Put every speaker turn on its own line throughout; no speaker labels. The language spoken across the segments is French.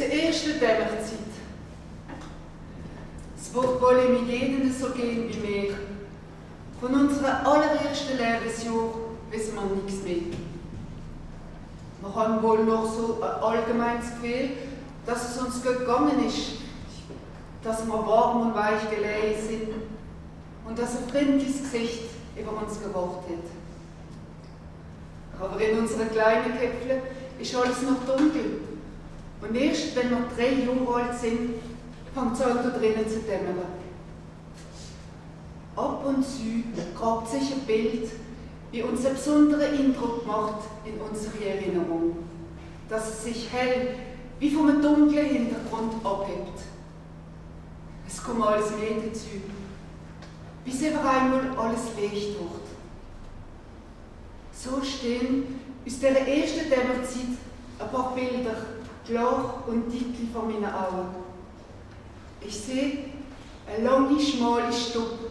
der ersten Dämmerzeit. Es wird wohl mit jedem so gehen wie mir. Von unserem allerersten Lebensjahr wissen wir nichts mehr. Wir haben wohl noch so ein allgemeines Gefühl, dass es uns gut gegangen ist, dass wir warm und weich gelegen sind und dass ein freundliches Gesicht über uns gewacht hat. Aber in unseren kleinen Köpfen ist alles noch dunkel. Und erst wenn wir 3 Jahre alt sind, fängt es an, da drinnen zu dämmern. Ab und zu grabt sich ein Bild, wie uns einen besonderen Eindruck macht in unserer Erinnerung, dass es sich hell wie von einem dunklen Hintergrund abhebt. Es kommt alles mehr dazu, bis über einmal alles Licht wird. So stehen aus dieser ersten Dämmerzeit ein paar Bilder klar und deutlich vor meinen Augen. Ich sehe eine lange, schmale Stube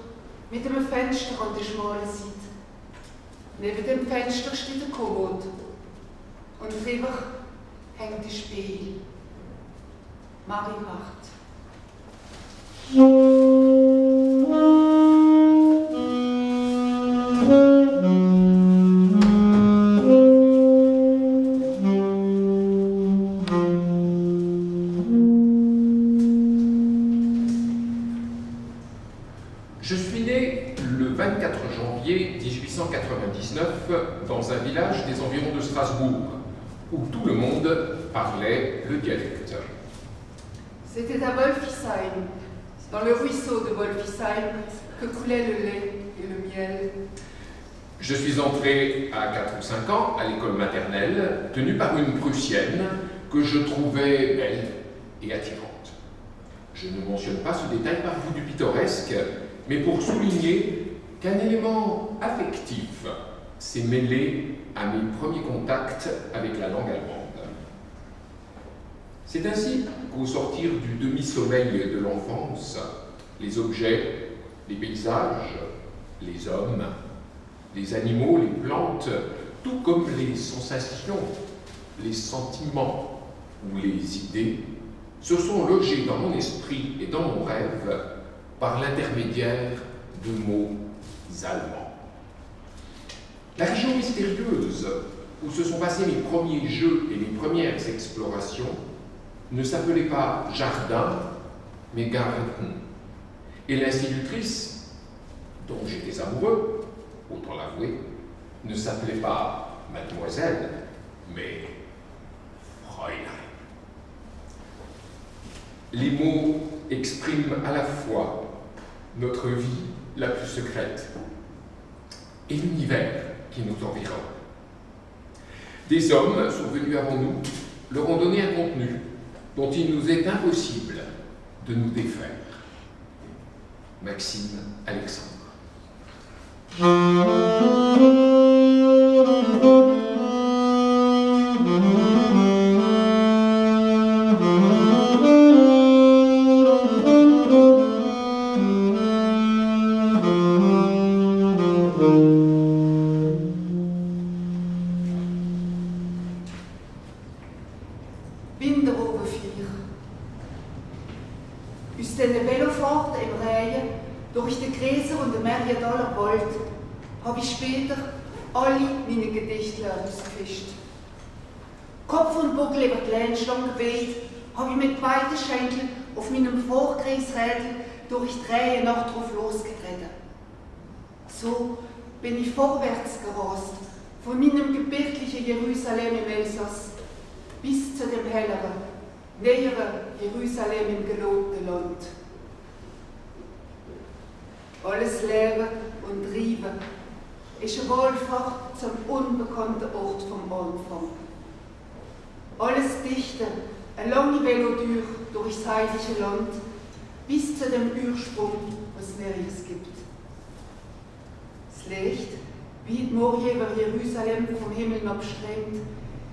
mit einem Fenster an der schmalen Seite. Neben dem Fenster steht eine Kommode und drüber hängt ein Spiegel. Marie macht.
Je suis né le 24 janvier 1899 dans un village des environs de Strasbourg, où tout le monde parlait le dialecte.
C'était à Wolfisheim, dans le ruisseau de Wolfisheim, que coulait le lait et le miel.
Je suis entré à 4 ou 5 ans à l'école maternelle, tenue par une Prussienne que je trouvais belle et attirante. Je ne mentionne pas ce détail par goût du pittoresque, mais pour souligner qu'un élément affectif s'est mêlé à mes premiers contacts avec la langue allemande. C'est ainsi qu'au sortir du demi-sommeil de l'enfance, les objets, les paysages, les hommes, les animaux, les plantes, tout comme les sensations, les sentiments ou les idées, se sont logés dans mon esprit et dans mon rêve par l'intermédiaire de mots allemands. La région mystérieuse où se sont passés mes premiers jeux et mes premières explorations ne s'appelait pas jardin, mais Garten. Et l'institutrice, dont j'étais amoureux, autant l'avouer, ne s'appelait pas mademoiselle, mais Fräulein. Les mots expriment à la fois notre vie la plus secrète et l'univers qui nous environne. Des hommes sont venus avant nous, leur ont donné un contenu dont il nous est impossible de nous défaire. Maxime Alexandre.
Winterobervier. Aus diesen Velofahrten im Rhein durch den Gräser und den Mergendaler Wald habe ich später alle meine Gedichte ausgefischt. Kopf und Buckel über die Ländschlange geweht, habe ich mit beiden Schenkeln auf meinem Vorkreisrädel durch die Reihennacht drauf losgetreten. So bin ich vorwärts gerast, von meinem gebirglichen Jerusalem im Elsass bis zu dem helleren, näheren Jerusalem im gelobten Land. Alles Leeren und Reiben ist eine Wallfahrt zum unbekannten Ort vom Anfang. Alles Dichte, eine lange Velotür durchs heilige Land, bis zu dem Ursprung, was es nirgends gibt. Das Licht, wie die Morgen über Jerusalem vom Himmel abströmt,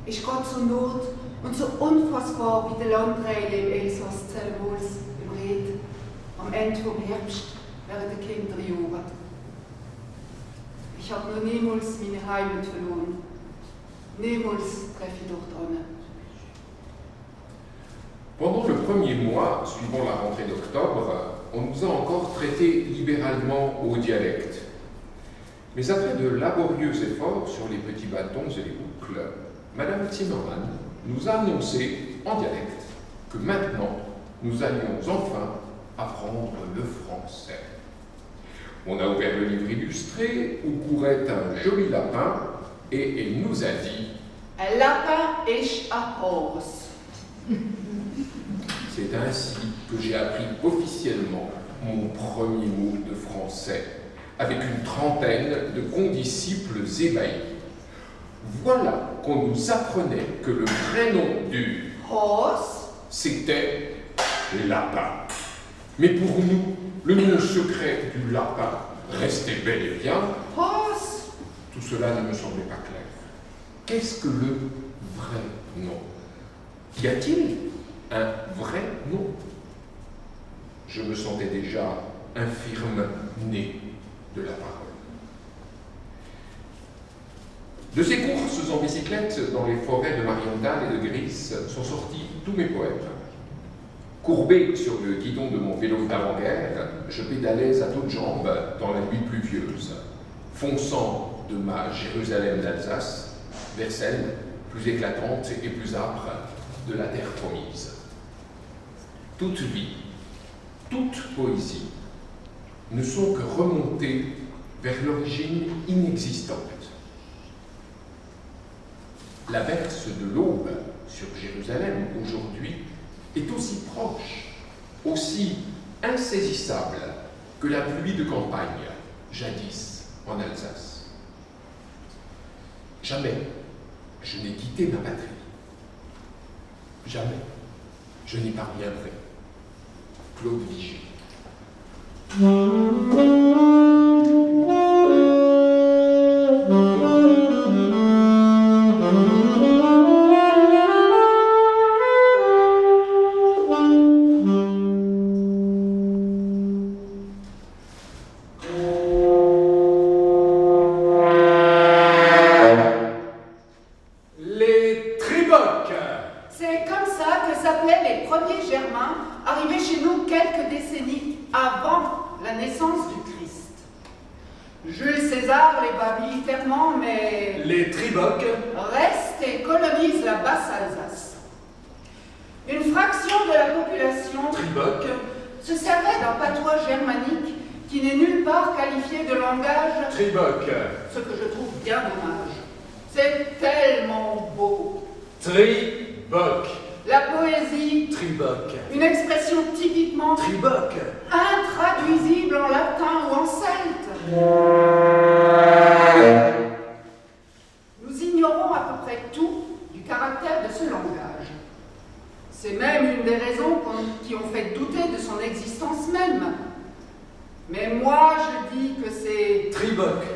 ist Gott so not und so unfassbar wie der Landreile im Elsass Zellmols im Ried, am Ende vom Herbst während der Kinderjahre. Ich habe noch niemals meine Heimat verloren. Niemals treffe ich dort an.
premiers mois suivant la rentrée d'octobre, on nous a encore traités libéralement au dialecte. Mais après de laborieux efforts sur les petits bâtons et les boucles, Madame Zimmermann nous a annoncé en dialecte que maintenant nous allions enfin apprendre le français. On a ouvert le livre illustré où courait un joli lapin et elle nous a dit
« Un lapin ist a Haus ».
C'est ainsi que j'ai appris officiellement mon premier mot de français, avec une trentaine de condisciples ébahis. Voilà qu'on nous apprenait que le vrai nom du
Haus,
c'était lapin. Mais pour nous, le nom secret du lapin restait bel et bien
Haus.
Tout cela ne me semblait pas clair. Qu'est-ce que le vrai nom? Y a-t-il un vrai nom? Je me sentais déjà infirme né de la parole. De ces courses en bicyclette dans les forêts de Marienthal et de Gris sont sortis tous mes poèmes. Courbé sur le guidon de mon vélo d'avant-guerre, je pédalais à toutes jambes dans la nuit pluvieuse, fonçant de ma Jérusalem d'Alsace vers celle plus éclatante et plus âpre de la terre promise. Toute vie, toute poésie ne sont que remontées vers l'origine inexistante. La berce de l'aube sur Jérusalem aujourd'hui est aussi proche, aussi insaisissable que la pluie de campagne, jadis en Alsace. Jamais je n'ai quitté ma patrie. Jamais je n'y parviendrai. Claude Vigée.
Les Tribocs.
C'est comme ça que s'appelaient les premiers Germains arrivés chez nous quelques décennies avant la naissance du Christ. Jules César les bat militairement, mais
Les Tribocs.
reste et colonise la Basse-Alsace. Une fraction de la population
Tribocs.
se servait d'un patois germanique qui n'est nulle part qualifié de langage,
Tribocs.
ce que je trouve bien dommage. C'est tellement beau.
Tribocs.
La poésie,
Tribocs.
une expression typiquement
Tribocs.
intraduisible en latin ou en celte. Nous ignorons à peu près tout du caractère de ce langage. C'est même une des raisons qui ont fait douter de son existence même. Mais moi, je dis que c'est
Tribocs.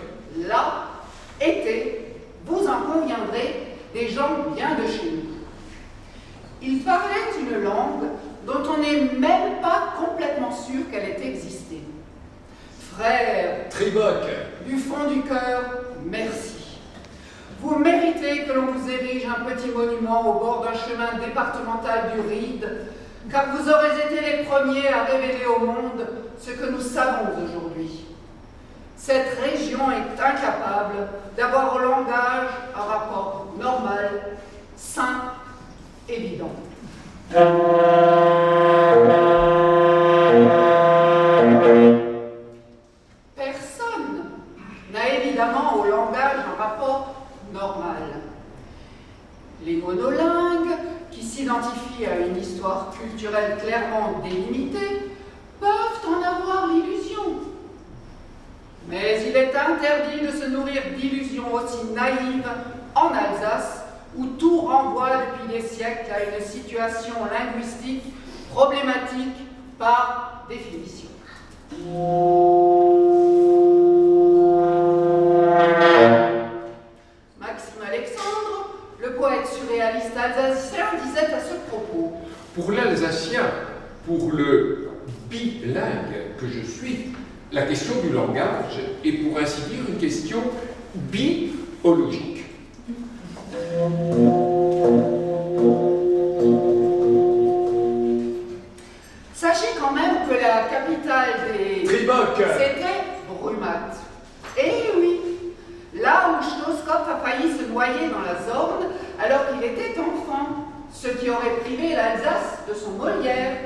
là, étaient, vous en conviendrez, des gens bien de chez nous. Ils parlaient une langue dont on n'est même pas complètement sûr qu'elle ait existé. Frères,
Tribocs.
du fond du cœur, merci. Vous méritez que l'on vous érige un petit monument au bord d'un chemin départemental du Ride, car vous aurez été les premiers à révéler au monde ce que nous savons aujourd'hui. Cette région est incapable d'avoir au langage un rapport normal, sain, évident. Personne n'a évidemment au langage un rapport normal. Les monolingues, qui s'identifient à une histoire culturelle clairement délimitée, peuvent en avoir l'illusion. Mais il est interdit de se nourrir d'illusions aussi naïves en Alsace, où tout renvoie depuis des siècles à une situation linguistique problématique par définition. Maxime Alexandre, le poète surréaliste alsacien, disait à ce propos:
Pour l'Alsacien, pour le bilingue que je suis, la question du langage est pour ainsi dire une question biologique.
qui aurait privé l'Alsace de son Molière.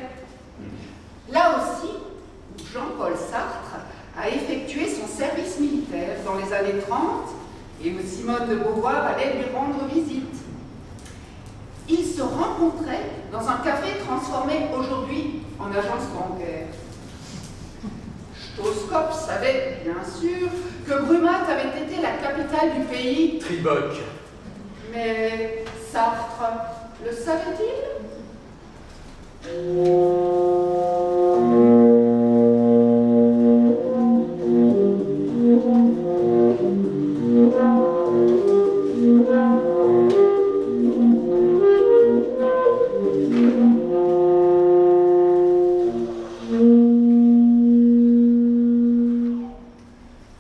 Là aussi, Jean-Paul Sartre a effectué son service militaire dans les années 30 et où Simone de Beauvoir allait lui rendre visite. Ils se rencontraient dans un café transformé aujourd'hui en agence bancaire. Stoskop savait, bien sûr, que Brumath avait été la capitale du pays.
Triboc.
Mais Sartre le savait-il?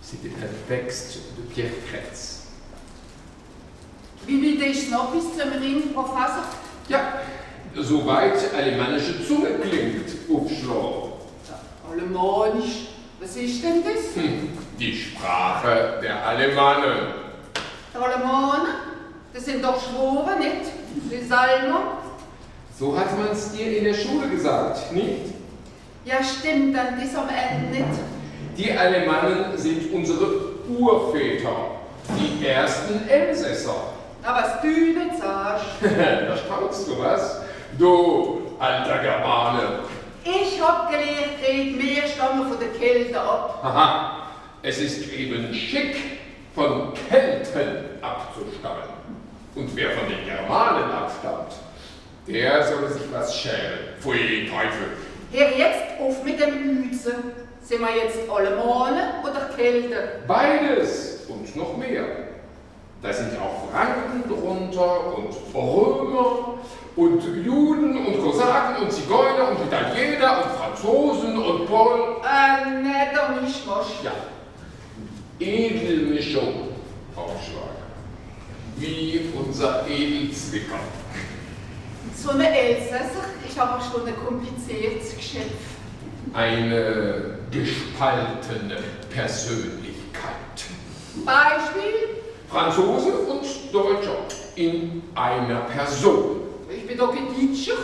C'était un texte de Pierre Kretz.
Wie weit ist noch bis zum Ring, Professor?
Ja, soweit alemannische Zunge klingt, Aufschlag.
Alemannisch. Was ist denn das?
Die Sprache der Alemannen.
Die Alemanen? Das sind doch Schworen, nicht? Die Salmer?
So hat man es dir in der Schule gesagt, nicht?
Ja, stimmt dann das am Ende nicht.
Die Alemannen sind unsere Urväter, die ersten Elsässer.
Aber was du nicht sagst.
Da staunst du was? Du alter Germane.
Ich hab gelernt, wir stammen von den Kelten ab.
Haha, es ist eben schick, von Kelten abzustammen. Und wer von den Germanen abstammt, der soll sich was schämen. Pfui, Teufel.
Hör jetzt auf mit dem Üzen. Sind wir jetzt Alemanen oder Kelten?
Beides und noch mehr. Da sind auch Franken drunter und Römer und Juden und Kosaken und Zigeuner und Italiener und Franzosen und Polen.
Ne, doch nicht Mosch.
Ja, Edelmischung, Aufschlag. Wie unser Edelzwicker.
So eine Elsässer ist aber schon ein kompliziertes Geschäft.
Eine gespaltene Persönlichkeit.
Beispiel?
Franzose und Deutscher in einer Person.
Ich bin doch ein Deutscher.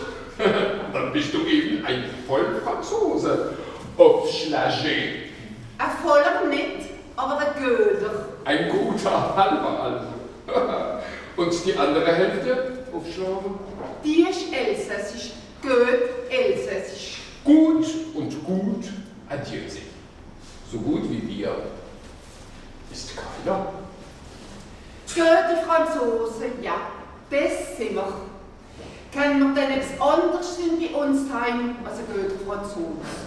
Dann bist du eben ein Vollfranzose. Aufschlagé.
Ein voller nicht, aber ein Göder.
Ein guter halber also. Und die andere Hälfte, aufschlagen?
Die ist elsässisch, Goethe elsässisch.
Gut und gut addiert sich. So gut wie wir ist keiner.
Goethe Franzose, ja, das sind wir. Können wir denn etwas anderes sind bei uns daheim als ein Goethe Franzose?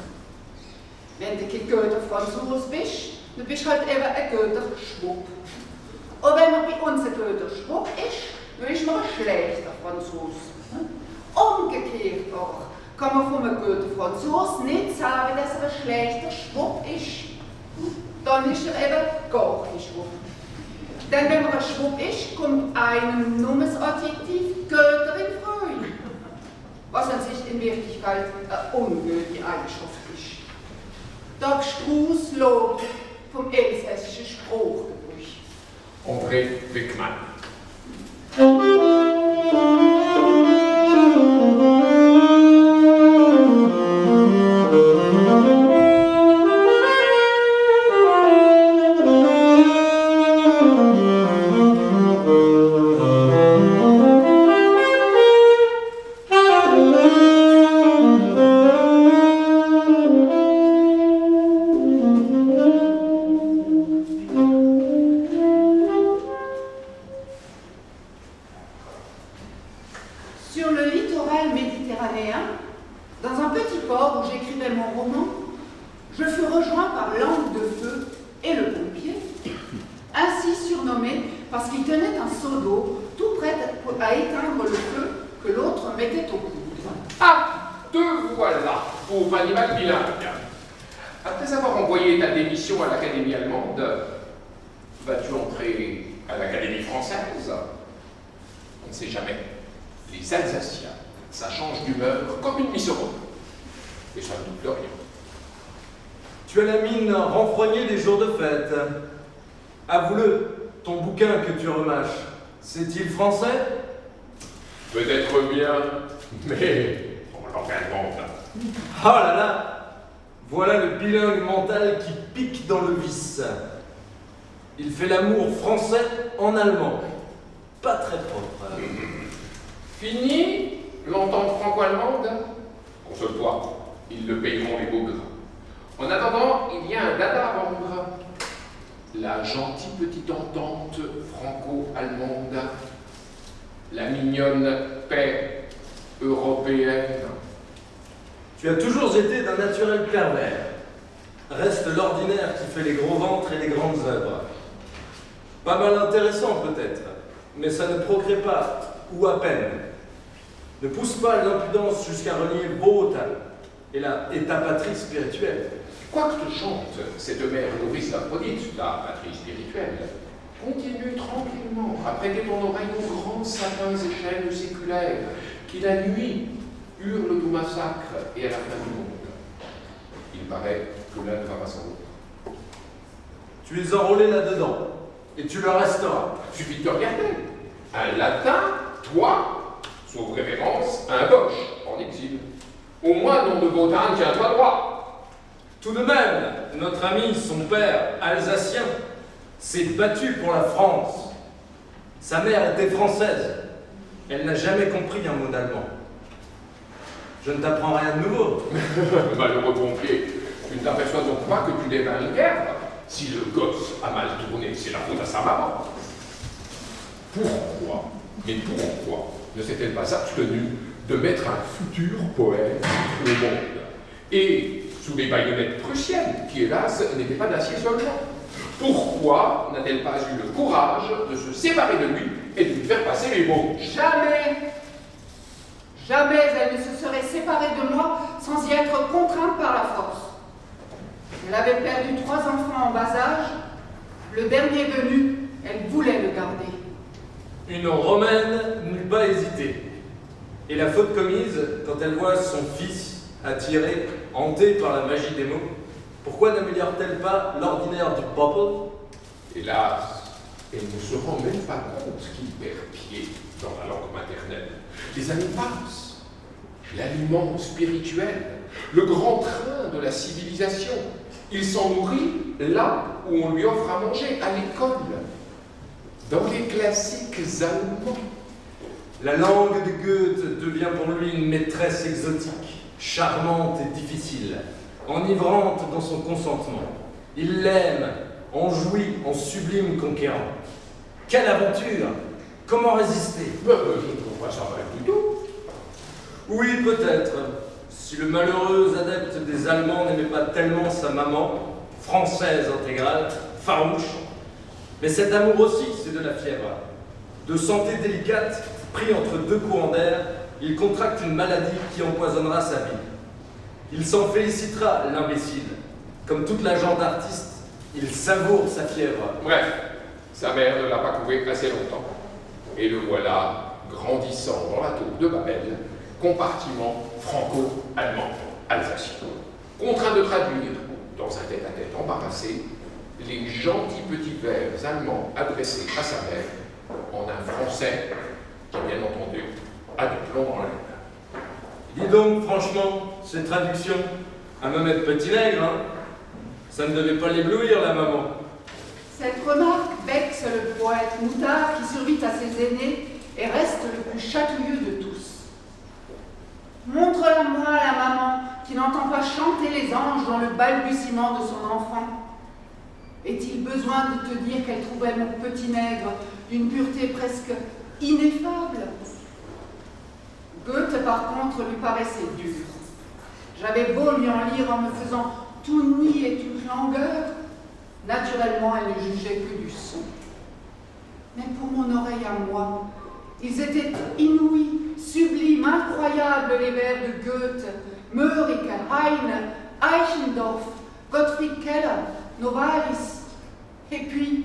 Wenn du kein Goethe Franzose bist, dann bist du halt eben ein Goethe Schwupp. Und wenn man bei uns ein Goethe Schwupp ist, dann ist man ein schlechter Franzose. Umgekehrt aber kann man von einem Goethe Franzose nicht sagen, dass er ein schlechter Schwupp ist. Dann ist er eben gar kein Schwupp. Denn wenn man ein Schwupp ist, kommt einem nur das Adjektiv Goetherin frei, was an sich in Wirklichkeit eine ungültige Eigenschaft ist. Da abstrus Logik vom elsässischen Spruch durch.
André Wickmann.
Sur le littoral méditerranéen, dans un petit port où j'écrivais mon roman, je fus rejoint par l'angle de feu et le pompier, ainsi surnommé parce qu'il tenait un seau d'eau tout prêt à éteindre le feu que l'autre mettait au coude.
Ah, te voilà, pauvre animal bilingue. Après avoir envoyé ta démission à l'Académie allemande, vas-tu entrer à l'Académie française? On ne sait jamais. Les Alsaciens, ça change d'humeur comme une misérable. Et ça ne doute rien.
Tu as la mine renfrognée des jours de fête. Avoue-le, ton bouquin que tu remâches, c'est-il français?
Peut-être bien, mais on l'engagement.
Oh là là! Voilà le bilingue mental qui pique dans le vice. Il fait l'amour français en allemand. Pas très propre.
Fini l'entente franco-allemande? Console-toi, ils le payeront les beaux gras. En attendant, il y a un dada à vendre. La gentille petite entente franco-allemande. La mignonne paix européenne.
Tu as toujours été d'un naturel pervers. Reste l'ordinaire qui fait les gros ventres et les grandes œuvres. Pas mal intéressant peut-être, mais ça ne procrée pas, ou à peine. Ne pousse pas l'impudence jusqu'à renier Botan et ta patrie spirituelle.
Quoi que te chante cette mère nourrice d'Aphrodite, la patrie spirituelle, continue tranquillement à prêter ton oreille aux grands sapins et chênes séculaires qui la nuit hurlent au massacre et à la fin du monde. Il paraît que l'un ne va pas sans l'autre.
Tu es enrôlé là-dedans, et tu le resteras.
Suffit de te regarder. Un latin, toi, sauf révérence, un boche en exil. Au moins, nom de Botan, tiens-toi droit.
Tout de même, notre ami, son père, alsacien, s'est battu pour la France. Sa mère était française. Elle n'a jamais compris un mot d'allemand. Je ne t'apprends rien de nouveau.
Malheureux pompier, tu ne t'aperçois donc pas que tu dévains une guerre? Si le gosse a mal tourné, c'est la faute à sa maman. Pourquoi ne s'est-elle pas abstenue de mettre un futur poète au monde? Et sous les baïonnettes prussiennes, qui hélas n'étaient pas d'acier seulement. Pourquoi n'a-t-elle pas eu le courage de se séparer de lui et de lui faire passer les mots?
Jamais, jamais elle ne se serait séparée de moi sans y être contrainte par la force. Elle avait perdu 3 enfants en bas âge. Le dernier venu, elle voulait le garder.
Une Romaine n'eût pas hésité. Et la faute commise, quand elle voit son fils attiré, hanté par la magie des mots, pourquoi n'améliore-t-elle pas l'ordinaire du peuple?
Hélas, elle ne se rend même pas compte qu'il perd pied dans la langue maternelle. Les années passent. L'aliment spirituel, le grand train de la civilisation. Il s'en nourrit là où on lui offre à manger, à l'école, dans les classiques allemands.
La langue de Goethe devient pour lui une maîtresse exotique, charmante et difficile, enivrante dans son consentement. Il l'aime, en jouit, en sublime conquérant. Quelle aventure! Comment résister?
Je ne trouve pas ça vrai du tout.
Oui, peut-être. Si le malheureux adepte des Allemands n'aimait pas tellement sa maman, française intégrale, farouche, mais cet amour aussi, c'est de la fièvre. De santé délicate, pris entre 2 courants d'air, il contracte une maladie qui empoisonnera sa vie. Il s'en félicitera, l'imbécile. Comme toute la gente d'artiste, il savoure sa fièvre.
Bref, sa mère ne l'a pas couvé assez longtemps. Et le voilà grandissant dans la tour de Babel, compartiment franco-allemand alsacien. Contraint de traduire, dans un tête-à-tête embarrassé, les gentils petits vers allemands adressés à sa mère en un français qui, bien entendu, a du plomb dans la lune.
Dis donc, franchement, ces traductions, à me mettre petit nègre, hein, ça ne devait pas l'éblouir, la maman.
Cette remarque vexe le poète moutard qui survit à ses aînés et reste le plus chatouilleux de tous. Montre-la-moi, la maman, qui n'entend pas chanter les anges dans le balbutiement de son enfant. Est-il besoin de te dire qu'elle trouvait mon petit nègre d'une pureté presque ineffable? Goethe, par contre, lui paraissait dur. J'avais beau lui en lire en me faisant tout nid et toute langueur, naturellement, elle ne jugeait que du son. Mais pour mon oreille à moi, ils étaient inouïs, sublimes, incroyables, les vers de Goethe, Mörike, Heine, Eichendorff, Gottfried Keller, Novalis. Et puis,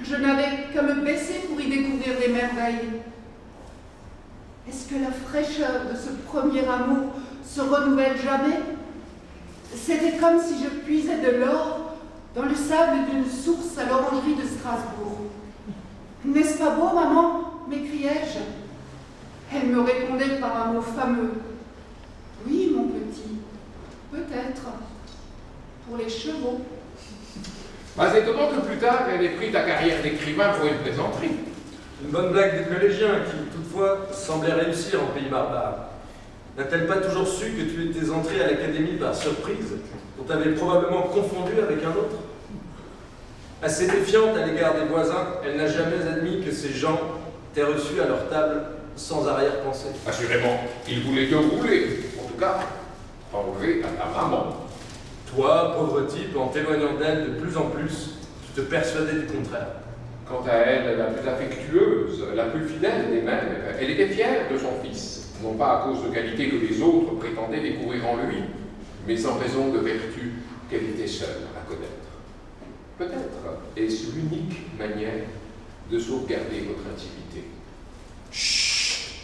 je n'avais qu'à me baisser pour y découvrir des merveilles. Est-ce que la fraîcheur de ce premier amour se renouvelle jamais? C'était comme si je puisais de l'or dans le sable d'une source à l'orangerie de Strasbourg. N'est-ce pas beau, maman? M'écriai-je. Elle me répondait par un mot fameux. Oui, mon petit, peut-être. Pour les chevaux.
Pas étonnant que plus tard, elle ait pris ta carrière d'écrivain pour une plaisanterie.
Une bonne blague des collégiens qui, toutefois, semblait réussir en pays barbare. N'a-t-elle pas toujours su que tu étais entré à l'académie par surprise, dont tu avais probablement confondu avec un autre? Assez défiante à l'égard des voisins, elle n'a jamais admis que ces gens t'aient reçu à leur table sans arrière-pensée.
Assurément, il voulait te rouler, en tout cas, enlever à ta maman.
Toi, pauvre type, en t'éloignant d'elle de plus en plus, tu te persuadais du contraire.
Quant à elle, la plus affectueuse, la plus fidèle des mères, elle était fière de son fils, non pas à cause de qualités que les autres prétendaient découvrir en lui, mais en raison de vertus qu'elle était seule à connaître. Peut-être est-ce l'unique manière de sauvegarder votre intimité.
Chut!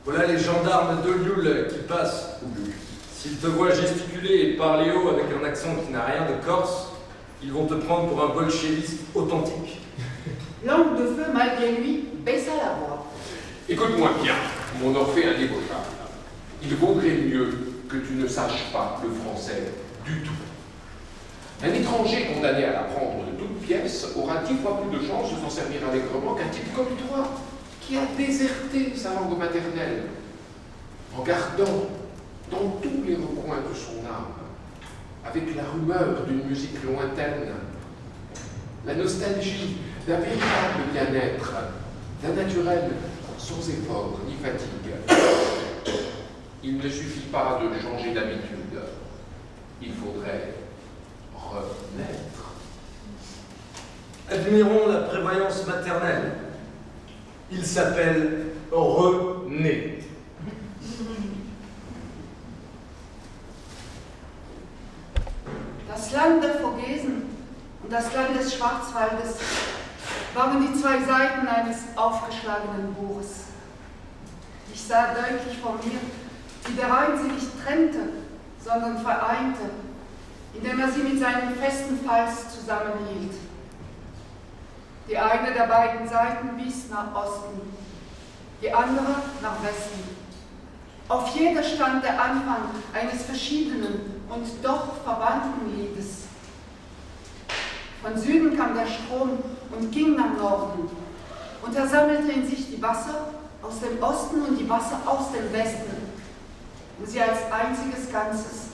Voilà les gendarmes de Lioul qui passent. S'ils te voient gesticuler et parler haut avec un accent qui n'a rien de corse, ils vont te prendre pour un bolchéviste authentique.
L'angle de feu, malgré lui, baissa la voix.
Écoute-moi bien, mon Orphée indébochable. Il vaudrait mieux que tu ne saches pas le français du tout. Un étranger condamné à l'apprendre de toutes pièces aura 10 fois plus de chances de s'en servir allègrement qu'un type comme toi, qui a déserté sa langue maternelle, en gardant dans tous les recoins de son âme, avec la rumeur d'une musique lointaine, la nostalgie d'un véritable bien-être, d'un naturel sans effort ni fatigue. Il ne suffit pas de changer d'habitude, il faudrait renaître.
Admirons la prévoyance maternelle. Il s'appelle René.
Das Land der Vogesen und das Land des Schwarzwaldes waren die zwei Seiten eines aufgeschlagenen Buches. Ich sah deutlich vor mir, wie der Rhein sie nicht trennte, sondern vereinte, indem er sie mit seinem festen Fals zusammenhielt. Die eine der beiden Seiten wies nach Osten, die andere nach Westen. Auf jeder stand der Anfang eines verschiedenen und doch verwandten Liedes. Von Süden kam der Strom und ging nach Norden, und er sammelte in sich die Wasser aus dem Osten und die Wasser aus dem Westen, um sie als einziges Ganzes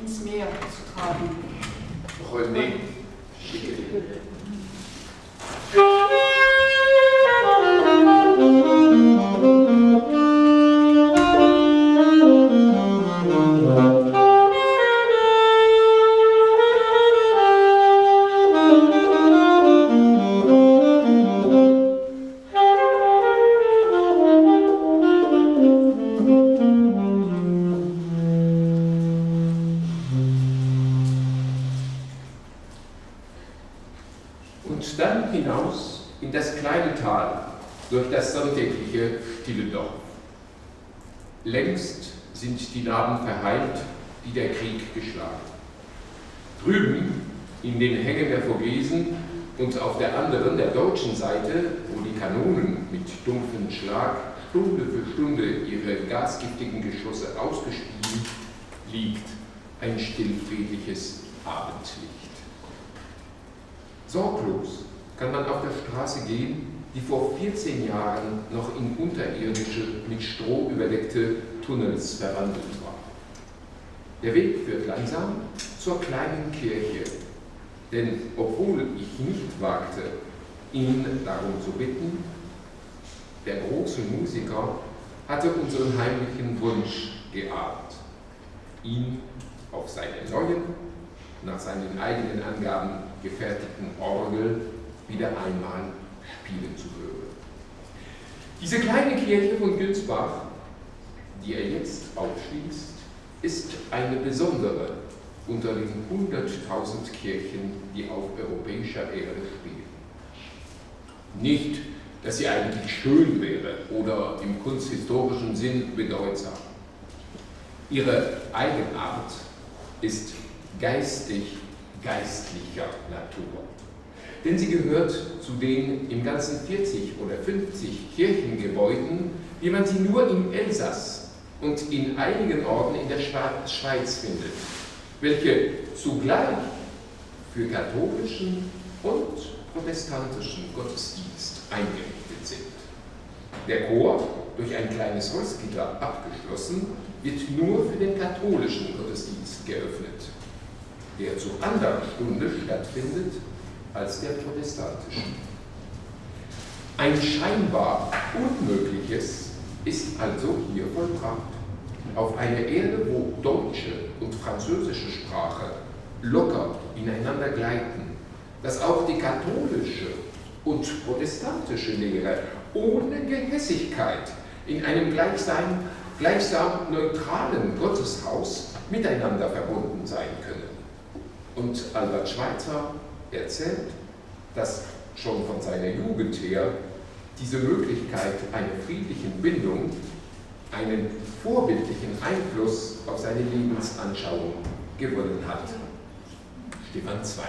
ins Meer zu tragen.
René Schickele. Und dann hinaus in das kleine Tal durch das sonntägliche stille Dorf. Längst sind die Narben verheilt, die der Krieg geschlagen. Drüben in den Hängen der Vogesen und auf der anderen, der deutschen Seite, wo die Kanonen mit dumpfem Schlag Stunde für Stunde ihre gasgiftigen Geschosse ausgespien, liegt ein stillfriedliches Abendlicht. Sorglos kann man auf der Straße gehen, die vor 14 Jahren noch in unterirdische, mit Stroh überdeckte Tunnels verwandelt war. Der Weg führt langsam zur kleinen Kirche, denn obwohl ich nicht wagte, ihn darum zu bitten, der große Musiker hatte unseren heimlichen Wunsch geahnt, ihn auf seine neuen, nach seinen eigenen Angaben gefertigten Orgel wieder einmal spielen zu hören. Diese kleine Kirche von Günsbach, die er jetzt aufschließt, ist eine besondere unter den 100.000 Kirchen, die auf europäischer Erde stehen. Nicht, dass sie eigentlich schön wäre oder im kunsthistorischen Sinn bedeutsam. Ihre Eigenart ist geistig-geistlicher Natur. denn sie gehört zu den im Ganzen 40 oder 50 Kirchengebäuden, wie man sie nur im Elsass und in einigen Orten in der Schweiz findet, welche zugleich für katholischen und protestantischen Gottesdienst eingerichtet sind. Der Chor, durch ein kleines Holzgitter abgeschlossen, wird nur für den katholischen Gottesdienst geöffnet, der zu anderer Stunde stattfindet als der protestantische. Ein scheinbar Unmögliches ist also hier vollbracht. Auf einer Erde, wo deutsche und französische Sprache locker ineinander gleiten, dass auch die katholische und protestantische Lehre ohne Gehässigkeit in einem gleichsam neutralen Gotteshaus miteinander verbunden sein können. Und Albert Schweitzer erzählt, dass schon von seiner Jugend her diese Möglichkeit einer friedlichen Bindung einen vorbildlichen Einfluss auf seine Lebensanschauung gewonnen hat. Stefan Zweig.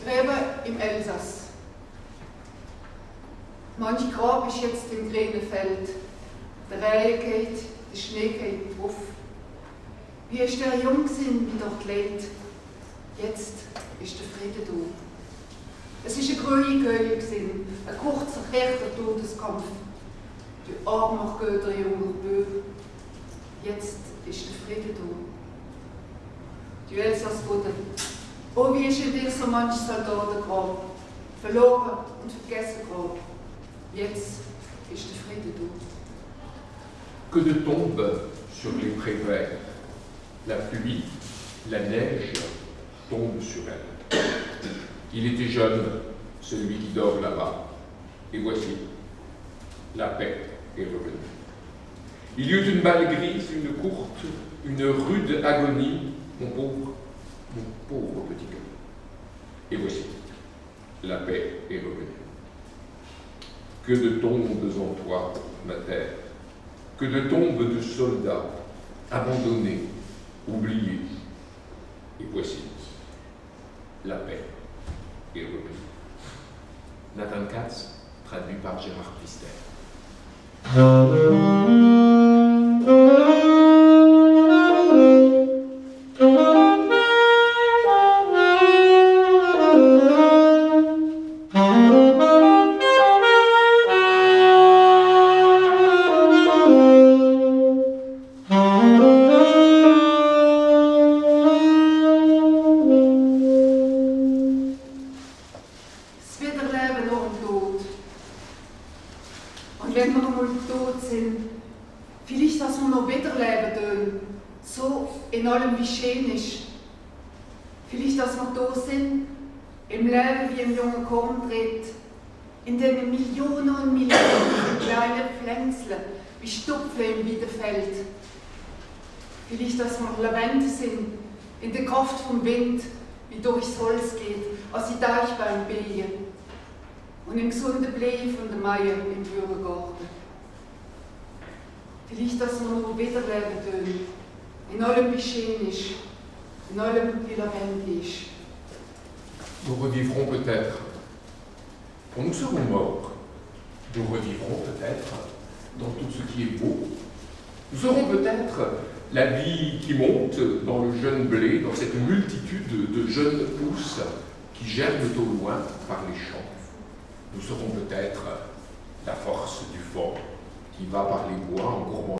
Gräber im Elsass. Manch Grab ist jetzt im grünen Feld. Der Reihe geht, der Schnee geht drauf. Wie ist der jung gewesen, wie dort lebt? Jetzt ist der Friede da. Es ist eine grüne Göhle gewesen, ein kurzer, harter Todeskampf. Die arme Götter junger Bö. Jetzt ist der Friede da. Die Elsassboden. Oh, wie ist in dir so manch Soldatengrab, verloren und vergessen Grab. Jetzt ist der Friede da.
Que de tombes sur les prés verts. La pluie, la neige tombent sur elle. Il était jeune, celui qui dort là-bas. Et voici, la paix est revenue. Il y eut une balle grise, une courte, une rude agonie, mon pauvre petit cœur. Et voici, la paix est revenue. Que de tombes en toi, ma terre, que de tombes de soldats abandonnés, oubliés. Et voici, la paix est revenue. Nathan Katz, traduit par Gérard Pister.
Und wenn wir einmal tot sind, vielleicht, dass wir noch wieder leben dürfen, so in allem, wie schön ist. Vielleicht, dass wir da sind, im Leben wie im jungen Korntritt, in den Millionen und Millionen von kleinen Pflänzchen, wie Stupfen im Wiederfeld. Vielleicht, dass wir lebendig sind, in der Kraft vom Wind, wie durchs Holz geht, als die Deichbein biegen. Und im gesunden Blee von der Meier im Bürgergarten. Vielleicht, dass wir noch wieder leben dürfen, in allem, wie schön ist, in allem, wie lebendig ist.
Nous revivrons peut-être. Quand nous serons morts, nous revivrons peut-être dans tout ce qui est beau. Nous aurons peut-être la vie qui monte dans le jeune blé, dans cette multitude de jeunes pousses qui germent au loin par les champs. Nous serons peut-être la force du vent qui va par les bois en courbant